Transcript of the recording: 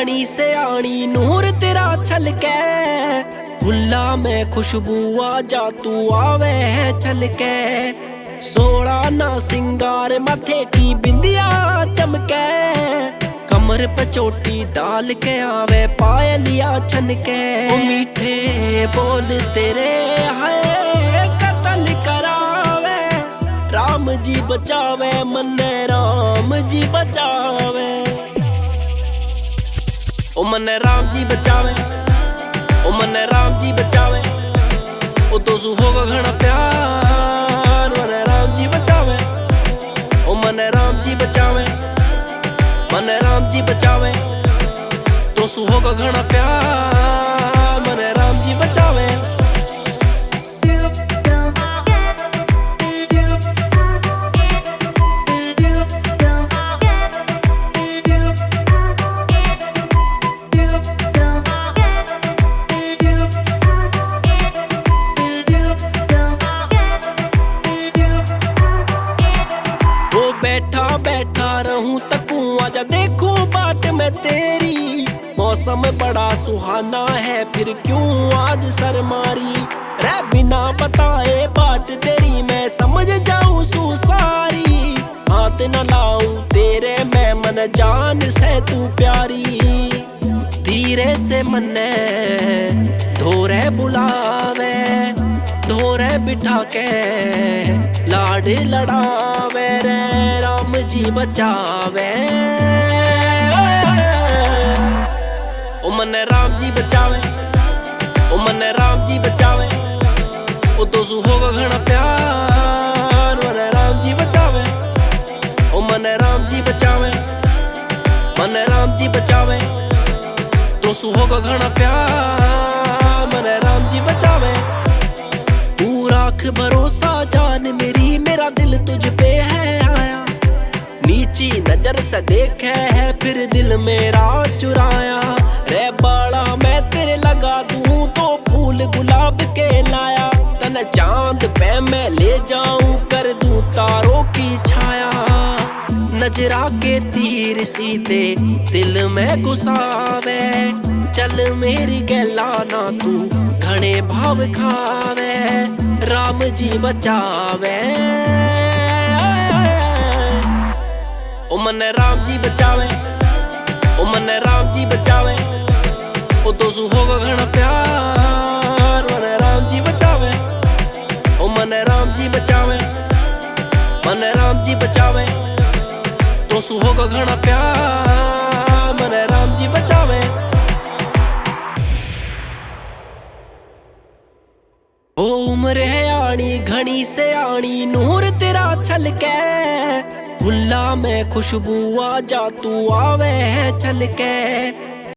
घनी से आनी नूर तेरा छलके, फुल्ला में खुशबू आ जा तू आवे है छलके। सोड़ा ना सिंगार माथे की बिंदिया चमके, कमर पे चोटी डाल के आवे पायलिया छनके। ओ मीठे बोल तेरे हाय कत्ल करावे, राम जी बचावे मन्ने राम जी बचावे। ओ मन्ने राम जी बचावे, ओ मन्ने राम जी बचावे। ओ तो सु होगा घना प्यार मन्ने राम जी बचावे। ओ मन्ने राम जी बचावे, मन्ने राम जी बचावे। तो सु होगा घना प्यार मन्ने राम जी बचावे। बैठा बैठा रहूं तकूं आजा देखूं बाट में तेरी। मौसम बड़ा सुहाना है फिर क्यों आज शर्मारी। रह बिना बताए बाट तेरी मैं समझ जाऊं सुसारी। हाथ न लाऊं तेरे मैं मन जान से तू प्यारी। धीरे से मन्ने धोरे बुलावे, धोरे बिठा के लाड लड़ावे रे राम जी बचावे। ओ मन्ने राम जी बचावे, ओ मन्ने राम जी बचावे। ओ तो सु होगा घना प्यार मन्ने राम जी बचावे। ओ मन्ने राम जी बचावे, मन्ने राम जी बचावे। तो सु होगा घना प्यार मन्ने राम जी बचावे। तू राख भरोसा जान मेरी, मेरा दिल तुझ पे है आया। नीची नजर से देखे है फिर दिल मेरा चुराया। रे बाड़ा मैं तेरे लगा दूं तो फूल गुलाब के लाया। तन चांद पे मैं ले जाऊं कर दूं तारों की छाया। नजरा के तीर सीधे दिल में घुसावे, चल मेरी गैला ना तू घने भाव खावे। राम जी बचावे, ओ मन्ने राम जी बचावे, ओ मन्ने राम जी बचावे। ओ तो सु होगा घना प्यार मन्ने राम जी बचावे। ओ मन्ने राम जी बचावे, मन्ने राम जी बचावे। तो सु होगा घना प्यार मन्ने राम जी बचावे। ओ उम्र है आनी घनी से आनी नूर तेरा छलके, फुल्ला में खुशबू आ जा तू आवे है छलके।